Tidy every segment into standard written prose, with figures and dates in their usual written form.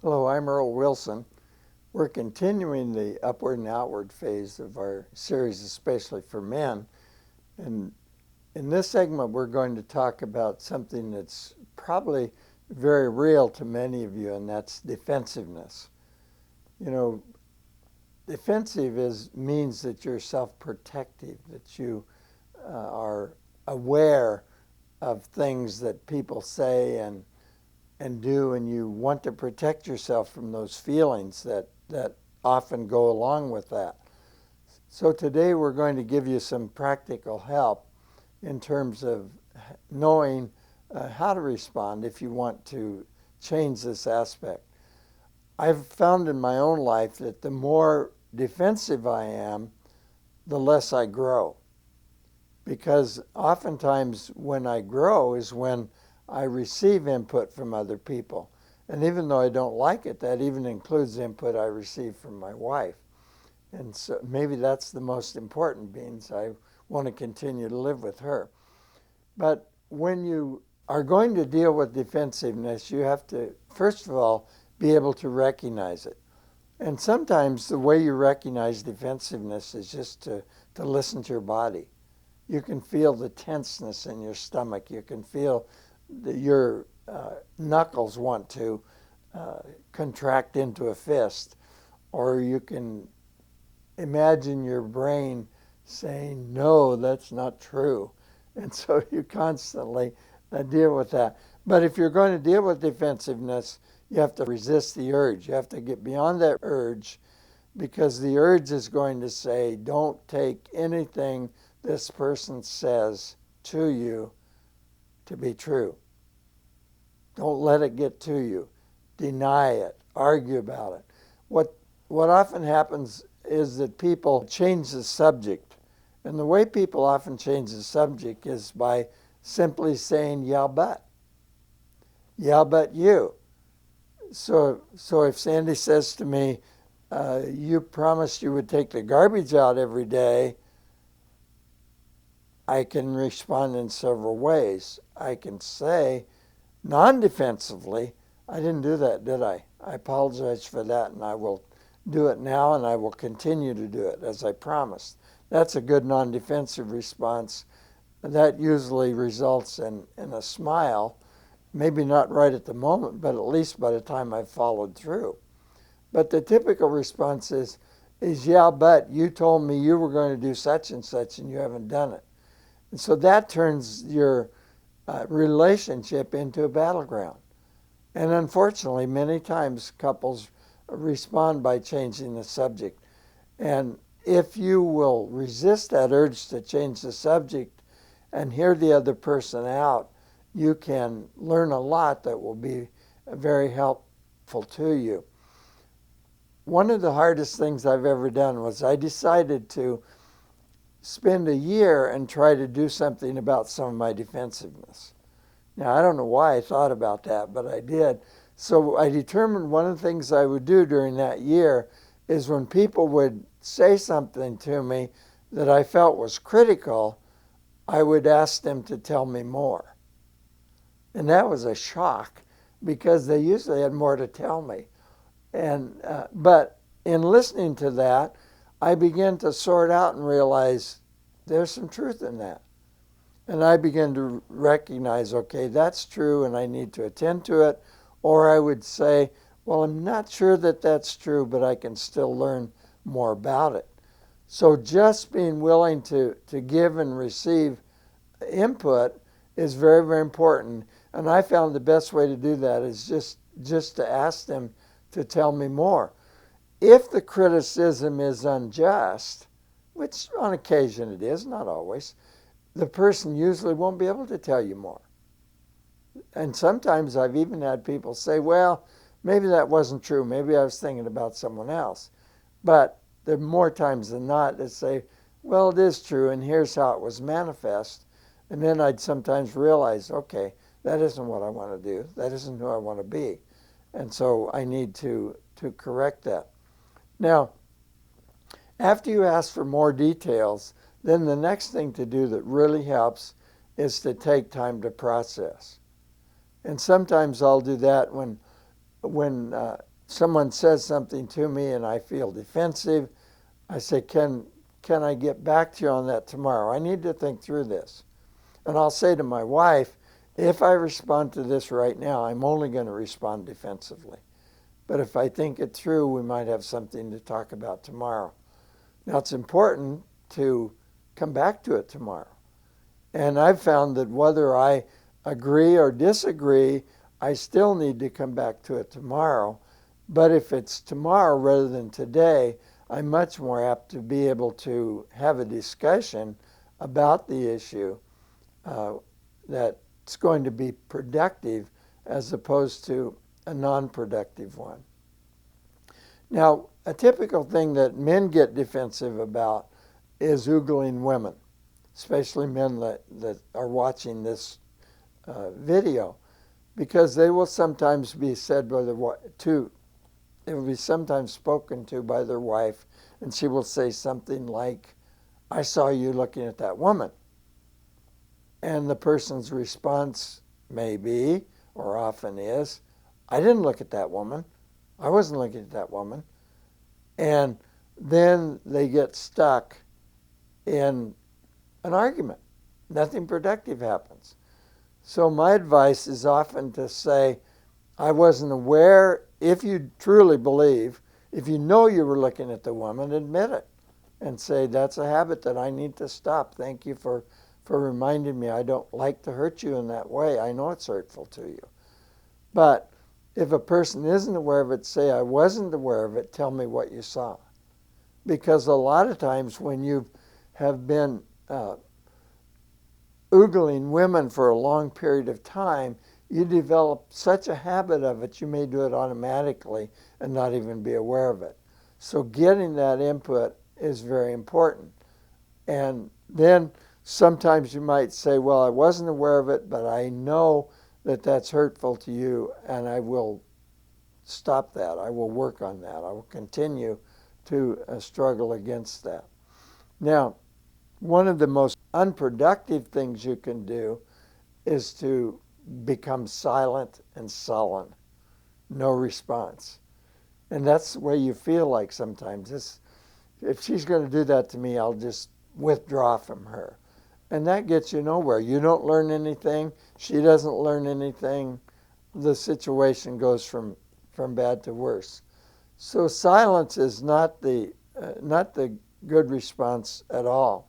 Hello, I'm Earl Wilson. We're continuing the upward and outward phase of our series, especially for men. And in this segment, we're going to talk about something that's probably very real to many of you, and that's defensiveness. You know, defensive means that you're self-protective, that you are aware of things that people say and do, and you want to protect yourself from those feelings that often go along with that. So today we're going to give you some practical help in terms of knowing how to respond if you want to change this aspect. I've found in my own life that the more defensive I am, the less I grow. Because oftentimes when I grow is when I receive input from other people. And even though I don't like it, that even includes input I receive from my wife. And so maybe that's the most important, being I want to continue to live with her. But when you are going to deal with defensiveness, you have to, first of all, be able to recognize it. And sometimes the way you recognize defensiveness is just to listen to your body. You can feel the tenseness in your stomach. You can feel your knuckles want to contract into a fist, or you can imagine your brain saying, no, that's not true. And so you constantly deal with that. But if you're going to deal with defensiveness, you have to resist the urge. You have to get beyond that urge, because the urge is going to say, don't take anything this person says to you to be true. Don't let it get to you. Deny it. Argue about it. What often happens is that people change the subject. And the way people often change the subject is by simply saying, yeah, but. Yeah, but you. So if Sandy says to me, you promised you would take the garbage out every day, I can respond in several ways. I can say, non-defensively, I didn't do that, did I? I apologize for that, and I will do it now, and I will continue to do it as I promised. That's a good non-defensive response. That usually results in a smile, maybe not right at the moment, but at least by the time I've followed through. But the typical response is yeah, but you told me you were going to do such and you haven't done it. And so that turns your relationship into a battleground. And unfortunately, many times couples respond by changing the subject. And if you will resist that urge to change the subject and hear the other person out, you can learn a lot that will be very helpful to you. One of the hardest things I've ever done was I decided to spend a year and try to do something about some of my defensiveness. Now, I don't know why I thought about that, but I did. So I determined one of the things I would do during that year is when people would say something to me that I felt was critical, I would ask them to tell me more. And that was a shock, because they usually had more to tell me. But in listening to that, I began to sort out and realize there's some truth in that. And I began to recognize, okay, that's true and I need to attend to it. Or I would say, well, I'm not sure that that's true, but I can still learn more about it. So just being willing to give and receive input is very, very important. And I found the best way to do that is just to ask them to tell me more. If the criticism is unjust, which on occasion it is, not always, the person usually won't be able to tell you more. And sometimes I've even had people say, well, maybe that wasn't true. Maybe I was thinking about someone else. But there are more times than not that say, well, it is true, and here's how it was manifest. And then I'd sometimes realize, okay, that isn't what I want to do. That isn't who I want to be. And so I need to correct that. Now, after you ask for more details, then the next thing to do that really helps is to take time to process. And sometimes I'll do that when someone says something to me and I feel defensive, I say, can I get back to you on that tomorrow? I need to think through this. And I'll say to my wife, if I respond to this right now, I'm only going to respond defensively. But if I think it through, we might have something to talk about tomorrow. Now, it's important to come back to it tomorrow. And I've found that whether I agree or disagree, I still need to come back to it tomorrow. But if it's tomorrow rather than today, I'm much more apt to be able to have a discussion about the issue that's going to be productive as opposed to a non-productive one. Now, a typical thing that men get defensive about is oogling women, especially men that are watching this video, because they will sometimes be said by their it will be sometimes spoken to by their wife, and she will say something like, I saw you looking at that woman. And the person's response may be, or often is, I didn't look at that woman. I wasn't looking at that woman. And then they get stuck in an argument. Nothing productive happens. So my advice is often to say, I wasn't aware. If you truly believe, if you know you were looking at the woman, admit it and say, that's a habit that I need to stop. Thank you for reminding me. I don't like to hurt you in that way. I know it's hurtful to you. But if a person isn't aware of it, say, I wasn't aware of it, tell me what you saw. Because a lot of times when you have been oogling women for a long period of time, you develop such a habit of it, you may do it automatically and not even be aware of it. So getting that input is very important. And then sometimes you might say, well, I wasn't aware of it, but I know that that's hurtful to you, and I will stop that. I will work on that. I will continue to struggle against that. Now, one of the most unproductive things you can do is to become silent and sullen, no response. And that's the way you feel like sometimes. If she's going to do that to me, I'll just withdraw from her. And that gets you nowhere. You don't learn anything. She doesn't learn anything. The situation goes from bad to worse. So silence is not the good response at all.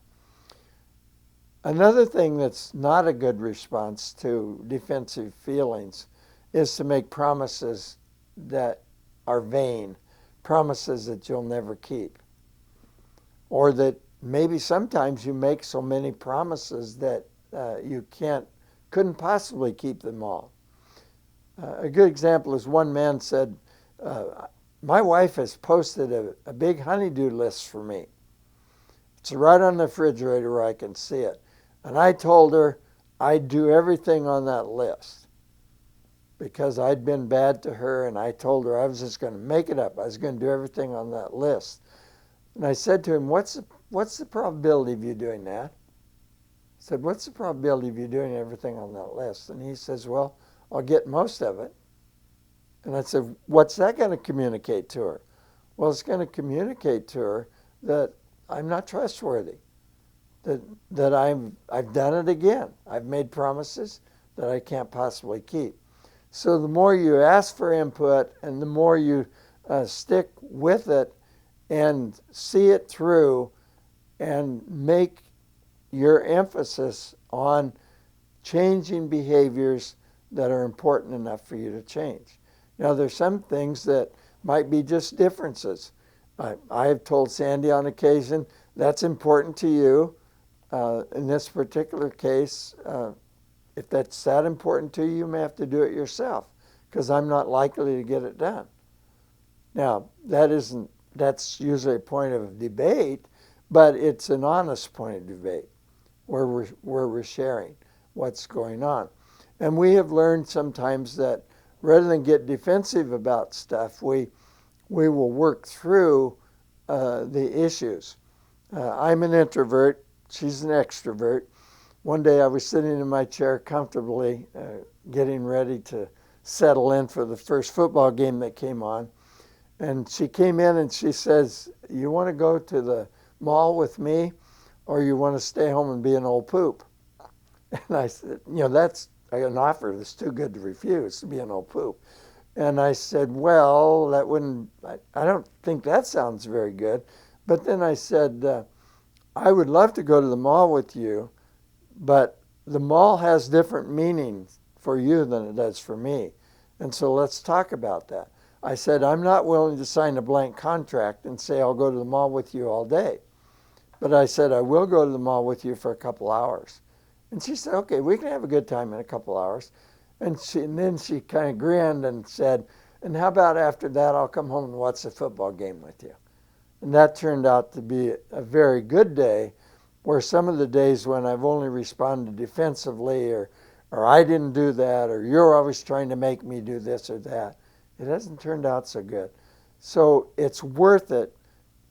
Another thing that's not a good response to defensive feelings is to make promises that are vain, promises that you'll never keep, or that maybe sometimes you make so many promises that you couldn't possibly keep them all. A good example is one man said, my wife has posted a big honeydew list for me. It's right on the refrigerator where I can see it. And I told her I'd do everything on that list because I'd been bad to her, and I told her I was just going to make it up. I was going to do everything on that list. And I said to him, what's the probability of you doing that? I said, what's the probability of you doing everything on that list? And he says, well, I'll get most of it. And I said, what's that going to communicate to her? Well, it's going to communicate to her that I'm not trustworthy, that I've done it again. I've made promises that I can't possibly keep. So the more you ask for input and the more you stick with it and see it through and make your emphasis on changing behaviors that are important enough for you to change. Now, there's some things that might be just differences. I have told Sandy on occasion, that's important to you. In this particular case, if that's that important to you, you may have to do it yourself because I'm not likely to get it done. Now, that's usually a point of debate, but it's an honest point of debate where we're sharing what's going on. And we have learned sometimes that rather than get defensive about stuff, we will work through the issues. I'm an introvert. She's an extrovert. One day I was sitting in my chair comfortably, getting ready to settle in for the first football game that came on. And she came in and she says, you want to go to the mall with me, or you want to stay home and be an old poop? And I said, that's an offer that's too good to refuse, to be an old poop. And I said, well, that wouldn't, I don't think that sounds very good. But then I said, I would love to go to the mall with you, but the mall has different meanings for you than it does for me. And so let's talk about that. I said, I'm not willing to sign a blank contract and say I'll go to the mall with you all day. But I said, I will go to the mall with you for a couple hours. And she said, okay, we can have a good time in a couple hours. And then she kind of grinned and said, and how about after that, I'll come home and watch the football game with you. And that turned out to be a very good day, where some of the days when I've only responded defensively, or I didn't do that, or you're always trying to make me do this or that, it hasn't turned out so good. So it's worth it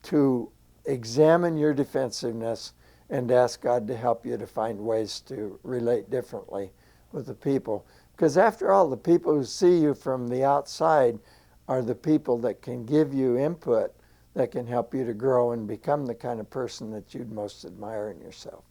to examine your defensiveness and ask God to help you to find ways to relate differently with the people. Because after all, the people who see you from the outside are the people that can give you input that can help you to grow and become the kind of person that you'd most admire in yourself.